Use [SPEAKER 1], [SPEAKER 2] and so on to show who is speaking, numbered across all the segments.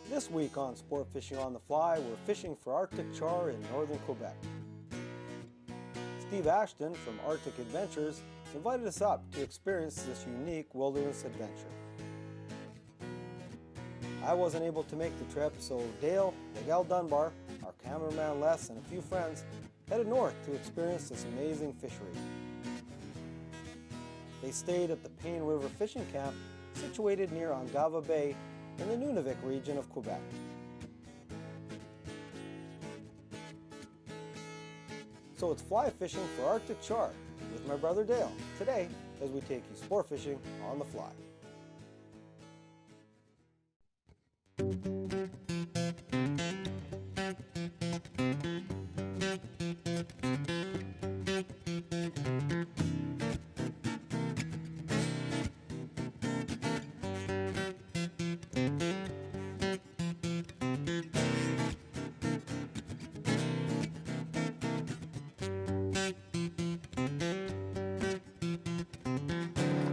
[SPEAKER 1] This week on Sport Fishing on the Fly, we're fishing for Arctic Char in Northern Quebec. Steve Ashton from Arctic Adventures invited us up to experience this unique wilderness adventure. I wasn't able to make the trip, so Dale, Miguel Dunbar, our cameraman Les, and a few friends headed north to experience this amazing fishery. They stayed at the Pain River Fishing Camp, situated near Angava Bay in the Nunavik region of Quebec. So it's fly fishing for Arctic Char with my brother Dale today as we take you sport fishing on the fly.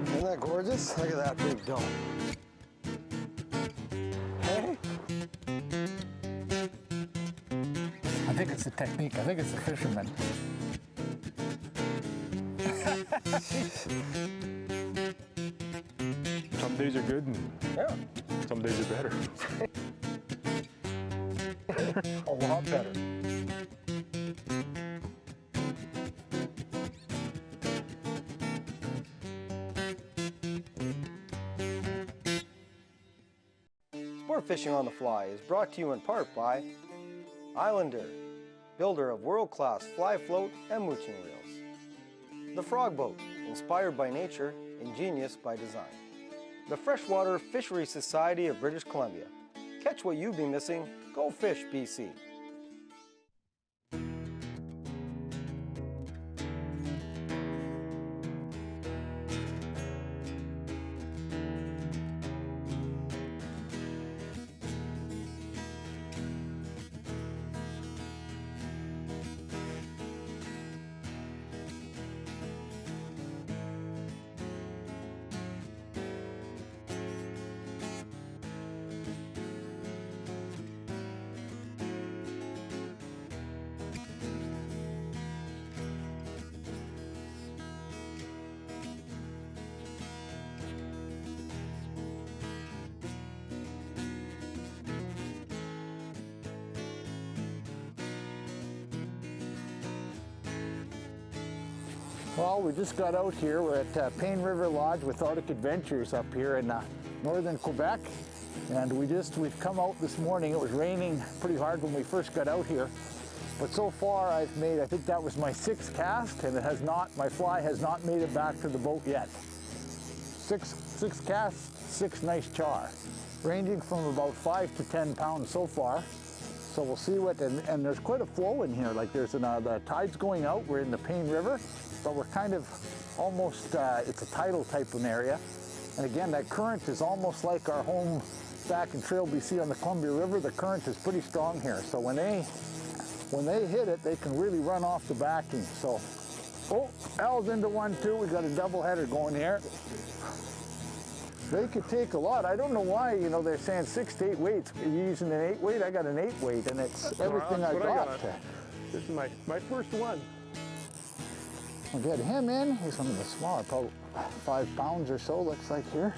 [SPEAKER 1] Isn't that gorgeous? Look at that big dome. Hey?
[SPEAKER 2] I think it's a technique. I think it's a fisherman.
[SPEAKER 3] Some days are good and some days are better.
[SPEAKER 2] A lot better.
[SPEAKER 1] Sport Fishing on the Fly is brought to you in part by Islander, builder of world-class fly float and mooching reels. The Frog Boat, inspired by nature, ingenious by design. The Freshwater Fishery Society of British Columbia. Catch what you've been missing. Go fish, BC.
[SPEAKER 2] Well, we just got out here. We're at Pain River Lodge with Arctic Adventures up here in northern Quebec. And we've come out this morning. It was raining pretty hard when we first got out here. But so far I've made, I think that was my 6th cast, and my fly has not made it back to the boat yet. Six casts, 6 nice char, ranging from about 5 to 10 pounds so far. So we'll see what, and there's quite a flow in here. Like the tide's going out, we're in the Pain River, but we're kind of almost, it's a tidal type of area. And again, that current is almost like our home back in Trail BC on the Columbia River. The current is pretty strong here. So when they hit it, they can really run off the backing. So, oh, Al's into one too. We got a double header going here. They could take a lot. I don't know why, they're saying 6 to 8 weights. Are you using an 8 weight? I got an 8 weight, and it's everything I got.
[SPEAKER 3] This is my first one.
[SPEAKER 2] We'll get him in. He's one of the smaller, probably 5 pounds or so, looks like here.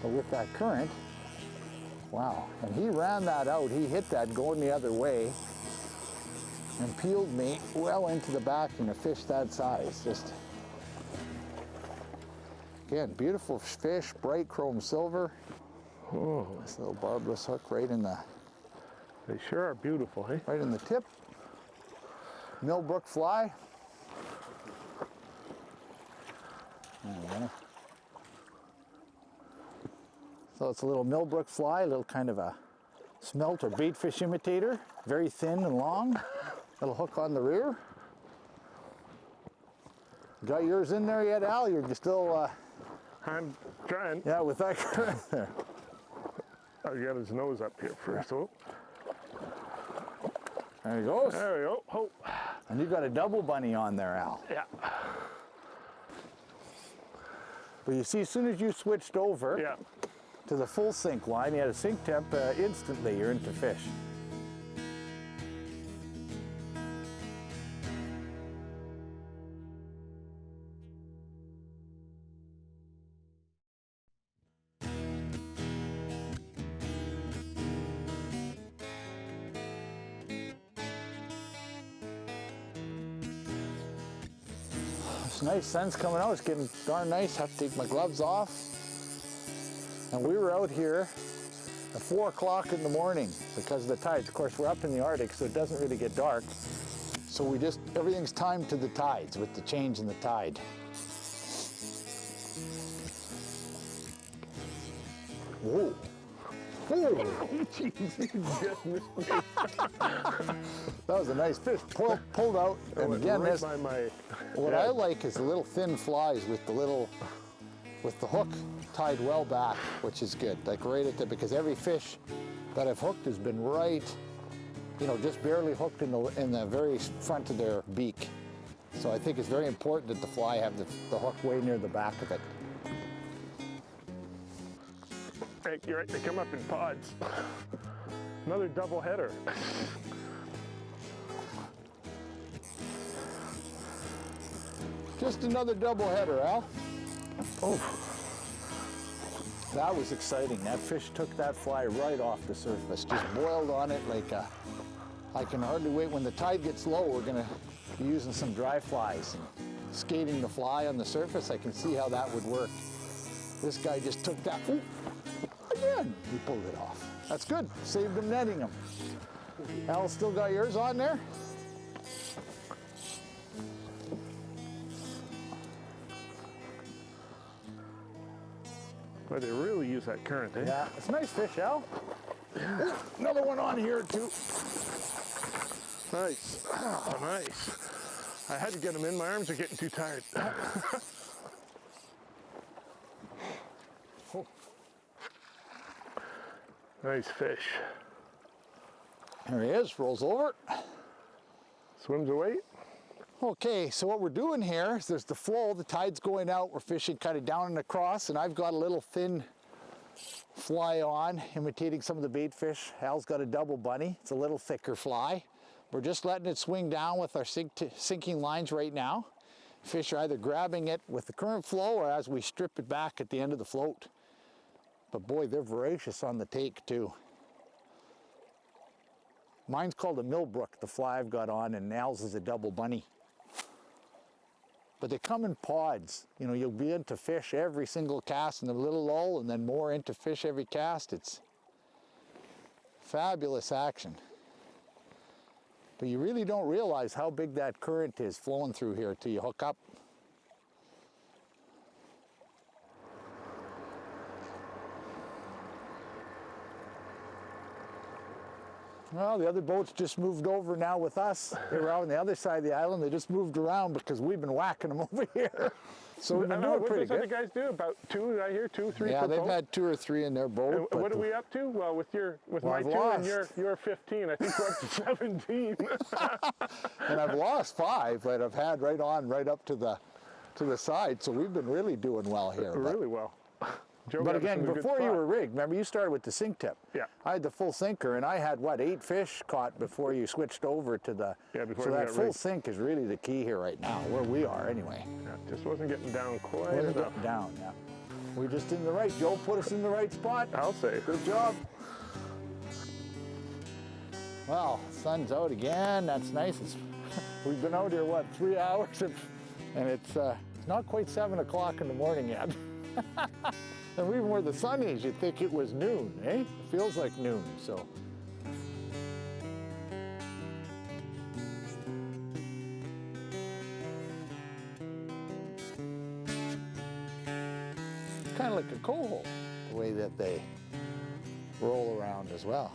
[SPEAKER 2] But with that current, wow. And he ran that out. He hit that going the other way and peeled me well into the backing, a fish that size. Just, again, beautiful fish, bright chrome silver. Oh, this little barbless hook right in the...
[SPEAKER 3] They sure are beautiful, eh?
[SPEAKER 2] Right in the tip. Millbrook fly. There we go. So it's a little Millbrook fly, a little kind of a smelt or baitfish imitator. Very thin and long. Little hook on the rear. Got yours in there yet, Al? You're still...
[SPEAKER 3] I'm trying.
[SPEAKER 2] Yeah, with that current there.
[SPEAKER 3] I'll get his nose up here first. Oh.
[SPEAKER 2] There he goes.
[SPEAKER 3] There we go. Oh.
[SPEAKER 2] And you got a double bunny on there, Al.
[SPEAKER 3] Yeah.
[SPEAKER 2] But you see, as soon as you switched over,
[SPEAKER 3] yeah,
[SPEAKER 2] to the full sink line. You had a sink temp, instantly you're into fish. It's nice, sun's coming out, it's getting darn nice. Have to take my gloves off. And we were out here at 4 o'clock in the morning because of the tides. Of course, we're up in the Arctic, so it doesn't really get dark. So everything's timed to the tides with the change in the tide. Whoa. Whoa.
[SPEAKER 3] Jeez, you just missed me.
[SPEAKER 2] That was a nice fish. Pulled out. And again,
[SPEAKER 3] right by my
[SPEAKER 2] what
[SPEAKER 3] head.
[SPEAKER 2] I like is the little thin flies with the hook tied well back, which is good. Like right at the, because every fish that I've hooked has been right, you know, just barely hooked in the very front of their beak. So I think it's very important that the fly have the hook way near the back of it.
[SPEAKER 3] Hey, you're right, they come up in pods. Another double header.
[SPEAKER 2] Just another double header, Al. Oh, that was exciting. That fish took that fly right off the surface, just boiled on it like a, I can hardly wait. When the tide gets low, we're gonna be using some dry flies and skating the fly on the surface. I can see how that would work. This guy just took that, ooh, again, he pulled it off. That's good, saved him netting him. Al, still got yours on there?
[SPEAKER 3] But they really use that current, eh?
[SPEAKER 2] Yeah, it's a nice fish, Al. Ooh, another one on here too.
[SPEAKER 3] Nice. Oh, nice. I had to get them in. My arms are getting too tired.
[SPEAKER 2] Oh.
[SPEAKER 3] Nice fish.
[SPEAKER 2] There he is, rolls over.
[SPEAKER 3] Swims away.
[SPEAKER 2] Okay, so what we're doing here is there's the flow, the tide's going out, we're fishing kind of down and across, and I've got a little thin fly on, imitating some of the bait fish. Al's got a double bunny, it's a little thicker fly. We're just letting it swing down with our sinking lines right now. Fish are either grabbing it with the current flow or as we strip it back at the end of the float. But boy, they're voracious on the take too. Mine's called a Millbrook, the fly I've got on, and Al's is a double bunny. But they come in pods. You know, you'll be into fish every single cast in a little lull, and then more into fish every cast. It's fabulous action. But you really don't realize how big that current is flowing through here till you hook up. Well, the other boats just moved over now with us. They were out on the other side of the island. They just moved around because we've been whacking them over here. So we've been doing pretty good.
[SPEAKER 3] What did the guys do? About 2, I hear 2, 3
[SPEAKER 2] Yeah,
[SPEAKER 3] per
[SPEAKER 2] they've
[SPEAKER 3] boat?
[SPEAKER 2] had 2 or 3 in their boat.
[SPEAKER 3] And what are we up to? Well, with my
[SPEAKER 2] I've
[SPEAKER 3] 2
[SPEAKER 2] lost.
[SPEAKER 3] and your 15, I think we're up to 17.
[SPEAKER 2] And I've lost 5, but I've had right up to the side. So we've been really doing well here.
[SPEAKER 3] Really well. Joe
[SPEAKER 2] But
[SPEAKER 3] got us in
[SPEAKER 2] again,
[SPEAKER 3] a good
[SPEAKER 2] before you
[SPEAKER 3] spot.
[SPEAKER 2] were rigged, remember you started with the sink tip.
[SPEAKER 3] Yeah.
[SPEAKER 2] I had the full sinker, and I had, what, 8 fish caught before you switched over to the...
[SPEAKER 3] Yeah, before
[SPEAKER 2] so
[SPEAKER 3] we
[SPEAKER 2] that
[SPEAKER 3] got
[SPEAKER 2] full
[SPEAKER 3] rigged.
[SPEAKER 2] sink is really the key here right now, where we are anyway.
[SPEAKER 3] Yeah, just wasn't getting down quite
[SPEAKER 2] Wasn't
[SPEAKER 3] enough.
[SPEAKER 2] getting down, yeah. We're just in the right. Joe put us in the right spot.
[SPEAKER 3] I'll say.
[SPEAKER 2] Good job. Well, sun's out again. That's nice. We've been out here, what, 3 hours? And it's not quite 7 o'clock in the morning yet. And even where the sun is, you'd think it was noon, eh? It feels like noon, so. Kind of like a coho, the way that they roll around as well.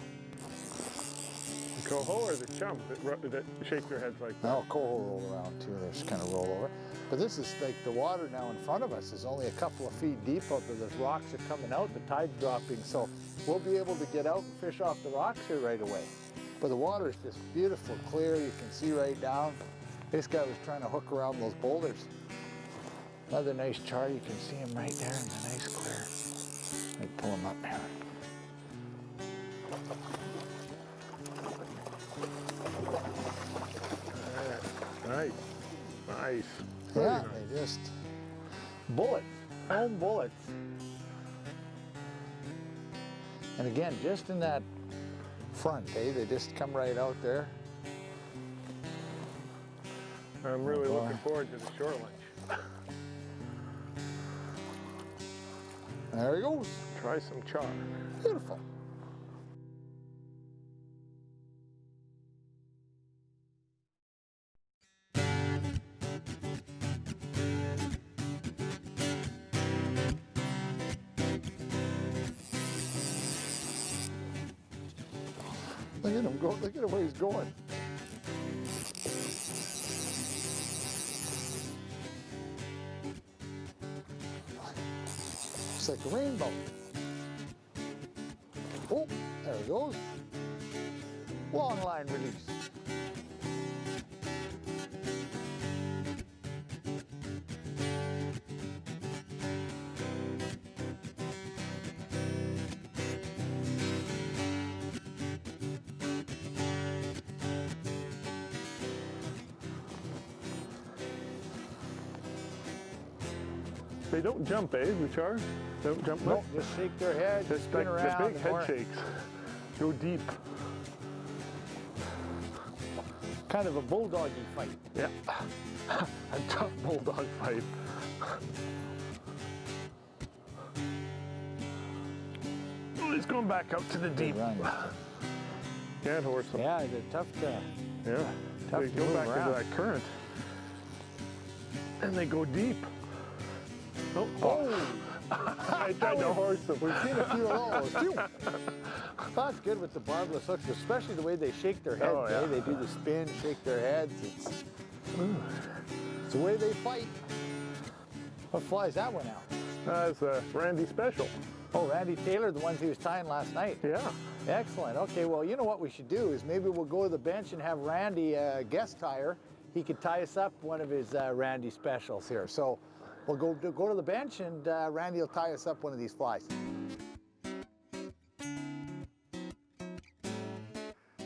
[SPEAKER 3] The coho or the chum that shake their heads like that?
[SPEAKER 2] No, coho roll around too. They just kind of roll over. But this is like the water now in front of us is only a couple of feet deep out there. Those rocks are coming out, the tide's dropping, so we'll be able to get out and fish off the rocks here right away. But the water is just beautiful, clear. You can see right down. This guy was trying to hook around those boulders. Another nice char. You can see him right there in the nice clear. I pull them up here.
[SPEAKER 3] Nice. Nice.
[SPEAKER 2] Yeah, they just bullets, home bullets. And again, just in that front, they just come right out there.
[SPEAKER 3] I'm really looking forward to the short lunch.
[SPEAKER 2] There he goes.
[SPEAKER 3] Try some char.
[SPEAKER 2] Beautiful. Look at him go, look at where he's going. It's like a rainbow. Oh, there he goes. Long line release.
[SPEAKER 3] They don't jump, eh, the char? They don't jump
[SPEAKER 2] Nope,
[SPEAKER 3] much?
[SPEAKER 2] just shake their head,
[SPEAKER 3] Just
[SPEAKER 2] spin
[SPEAKER 3] like
[SPEAKER 2] around.
[SPEAKER 3] the big head shakes. Go deep.
[SPEAKER 2] Kind of a bulldoggy fight.
[SPEAKER 3] Yeah. A tough bulldog fight. Oh, he's going back out to the deep.
[SPEAKER 2] Run.
[SPEAKER 3] Can't horse them.
[SPEAKER 2] Yeah, they're tough to.
[SPEAKER 3] Yeah.
[SPEAKER 2] Tough
[SPEAKER 3] They
[SPEAKER 2] to
[SPEAKER 3] go
[SPEAKER 2] move
[SPEAKER 3] back
[SPEAKER 2] around.
[SPEAKER 3] into that current. And they go deep. Oh, I tried to horse them.
[SPEAKER 2] We've seen a few of those. Phew. That's good with the barbless hooks, especially the way they shake their heads.
[SPEAKER 3] Oh, yeah.
[SPEAKER 2] They do the spin, shake their heads. It's the way they fight. What fly's that one out?
[SPEAKER 3] That's a Randy special.
[SPEAKER 2] Oh, Randy Taylor, the ones he was tying last night.
[SPEAKER 3] Yeah.
[SPEAKER 2] Excellent. Okay, well, you know what we should do is maybe we'll go to the bench and have Randy guest tire. He could tie us up one of his Randy specials here. So we'll go to the bench and Randy will tie us up one of these flies.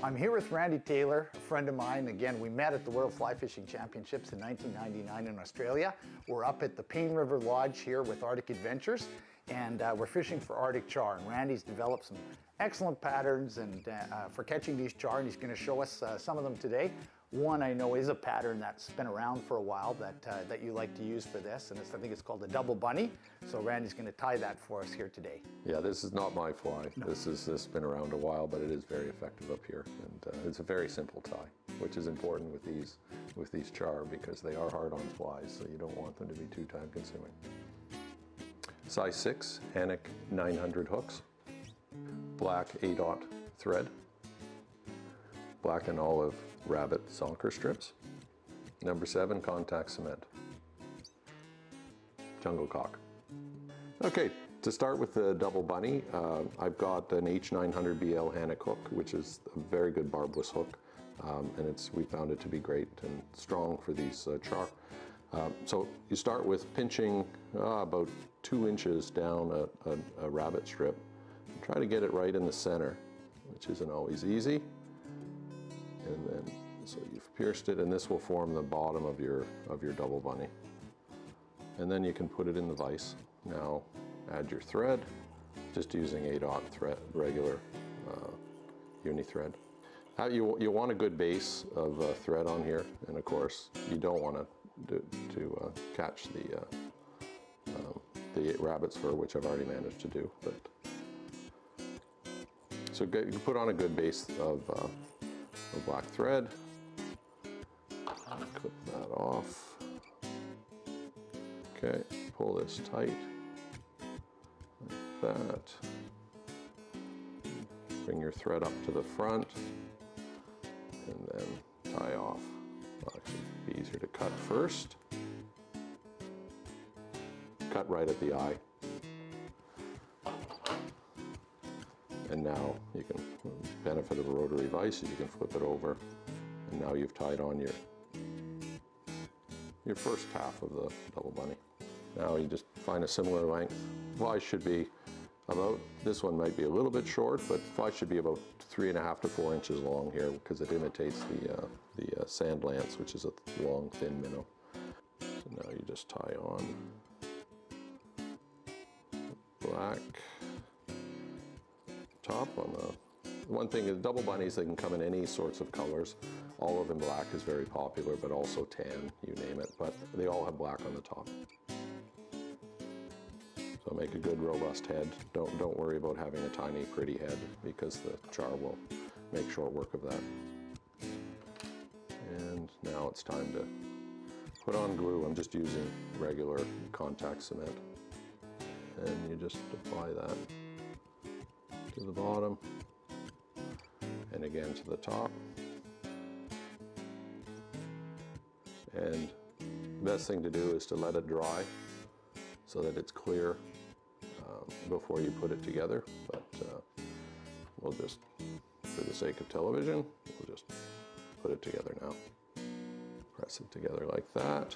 [SPEAKER 2] I'm here with Randy Taylor, a friend of mine. Again, we met at the World Fly Fishing Championships in 1999 in Australia. We're up at the Pain River Lodge here with Arctic Adventures, and we're fishing for Arctic char. And Randy's developed some excellent patterns and for catching these char, and he's going to show us some of them today. One I know is a pattern that's been around for a while that you like to use for this, and I think it's called the double bunny. So Randy's going to tie that for us here today.
[SPEAKER 4] Yeah, this is not my fly. No. This has been around a while, but it is very effective up here, and it's a very simple tie, which is important with these char because they are hard on flies, so you don't want them to be too time consuming. Size 6 Anik 900 hooks, black 8/0 thread, black and olive rabbit sonker strips, number 7 contact cement, jungle cock. Okay, to start with the double bunny, I've got an H900BL Anik hook, which is a very good barbless hook, and we found it to be great and strong for these char. So you start with pinching about 2 inches down a rabbit strip, and try to get it right in the center, which isn't always easy. And then, so you've pierced it, and this will form the bottom of your double bunny. And then you can put it in the vise. Now, add your thread, just using 8/0 thread, regular uni thread. You want a good base of thread on here, and of course, you don't want to catch the rabbit's fur, which I've already managed to do. But so you put on a good base of black thread, clip that off. Okay, pull this tight, like that. Bring your thread up to the front, and then tie off. Well, actually, it'd be easier to cut first. Cut right at the eye. And now you can, benefit of a rotary vise is you can flip it over, and now you've tied on your first half of the double bunny. Now you just find a similar length. Flies should be this one might be a little bit short, but fly should be about 3.5 to 4 inches long here because it imitates the sand lance, which is a long, thin minnow. So now you just tie on black top on the one thing is double bunnies, they can come in any sorts of colors. Olive and black is very popular, but also tan, you name it, but they all have black on the top. So make a good robust head. Don't worry about having a tiny pretty head because the char will make short work of that. And now it's time to put on glue. I'm just using regular contact cement. And you just apply that to the bottom and again to the top. And the best thing to do is to let it dry so that it's clear before you put it together. But we'll just, for the sake of television, we'll just put it together now. Press it together like that.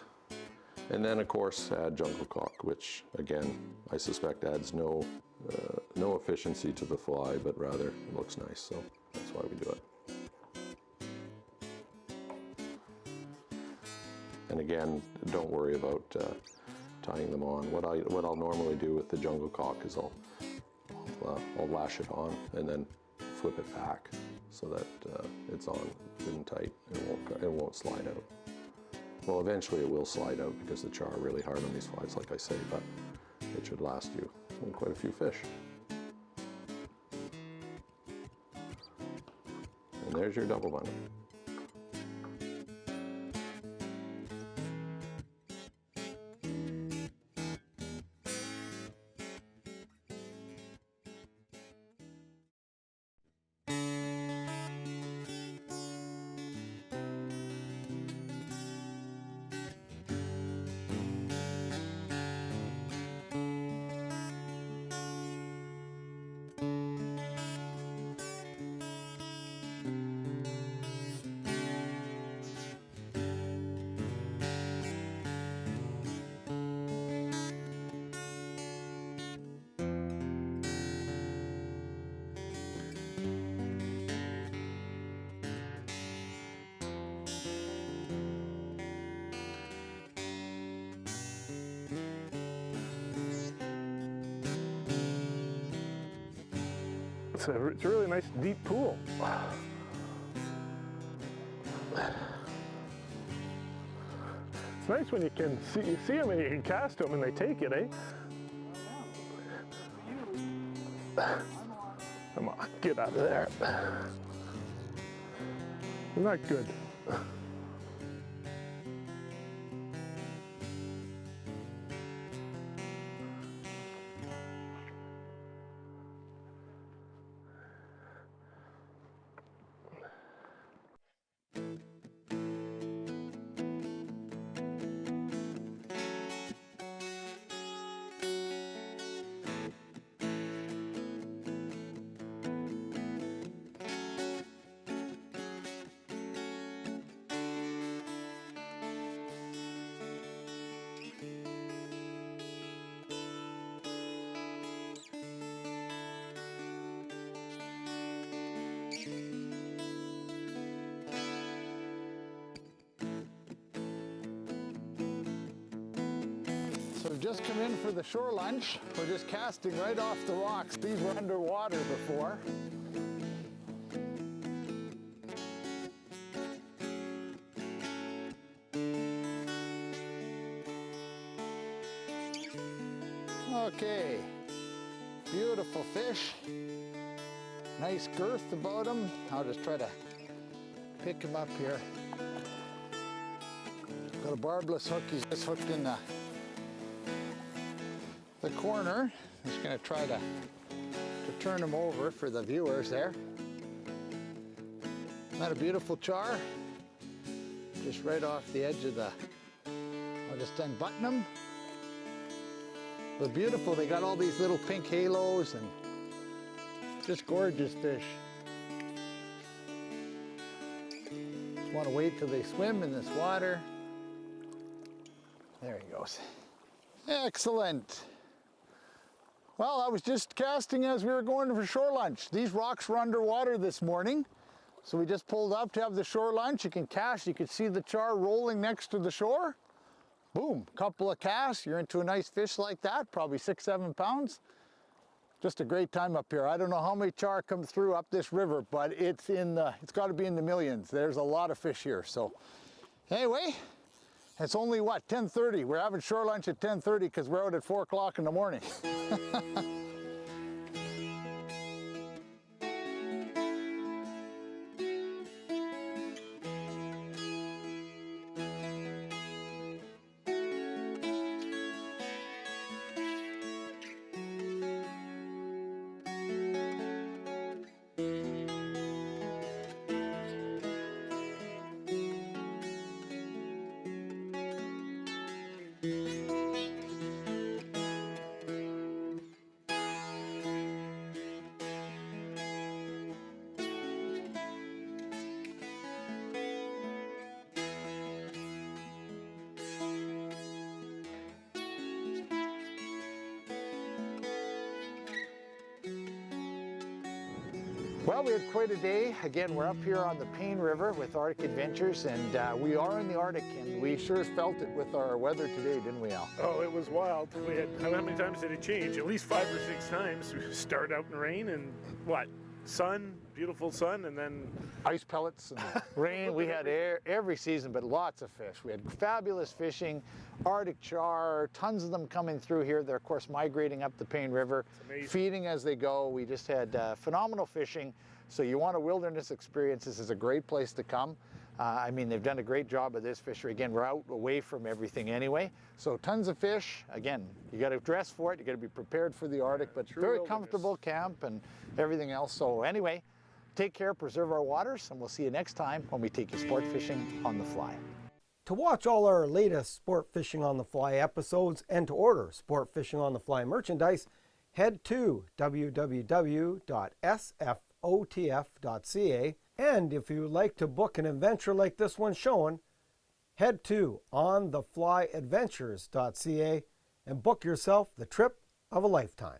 [SPEAKER 4] And then of course add jungle cock, which again, I suspect adds no efficiency to the fly, but rather looks nice. So that's why we do it. And again, don't worry about tying them on. What I'll normally do with the jungle cock is I'll lash it on and then flip it back so that it's on good and tight. It won't slide out. Well, eventually it will slide out because the char are really hard on these flies, like I say, but it should last you quite a few fish. And there's your double bunny.
[SPEAKER 3] It's a really nice deep pool. It's nice when you can see them and you can cast them and they take it, eh? Come on, get out of there. Not good.
[SPEAKER 2] So we've just come in for the shore lunch. We're just casting right off the rocks. These were underwater before. Okay, beautiful fish. Nice girth about them. I'll just try to pick him up here. Got a barbless hook. He's just hooked in the corner. I'm just going to try to turn him over for the viewers there. Isn't that a beautiful char? Just right off the edge of the, I'll just unbutton them. They're beautiful. They got all these little pink halos and just gorgeous fish. Just want to wait till they swim in this water. There he goes. Excellent. Well, I was just casting as we were going for shore lunch. These rocks were underwater this morning, so we just pulled up to have the shore lunch. You can cast, you can see the char rolling next to the shore. Boom, couple of casts, you're into a nice fish like that, probably 6-7 pounds. Just a great time up here. I don't know how many char come through up this river, but it's got to be in the millions. There's a lot of fish here. So anyway, it's only what, 10:30. We're having shore lunch at 10:30 because we're out at 4 o'clock in the morning. Well, we had quite a day. Again, we're up here on the Pain River with Arctic Adventures, and we are in the Arctic, and we sure felt it with our weather today, didn't we, Al?
[SPEAKER 3] Oh, it was wild. We had, how many times did it change? At least 5 or 6 times. We start out in rain and what? Sun, beautiful sun, and then
[SPEAKER 2] Ice pellets and rain. We had every season, but lots of fish. We had fabulous fishing, Arctic char, tons of them coming through here. They're, of course, migrating up the Pain River, feeding as they go. We just had phenomenal fishing. So you want a wilderness experience, this is a great place to come. I mean, they've done a great job of this fishery. Again, we're out away from everything anyway. So tons of fish. Again, you got to dress for it. You got to be prepared for the Arctic, but very comfortable camp and everything else. So anyway, take care, preserve our waters, and we'll see you next time when we take you sport fishing on the fly.
[SPEAKER 1] To watch all our latest Sport Fishing on the Fly episodes and to order Sport Fishing on the Fly merchandise, head to www.sfotf.ca. And if you would like to book an adventure like this one showing, head to ontheflyadventures.ca and book yourself the trip of a lifetime.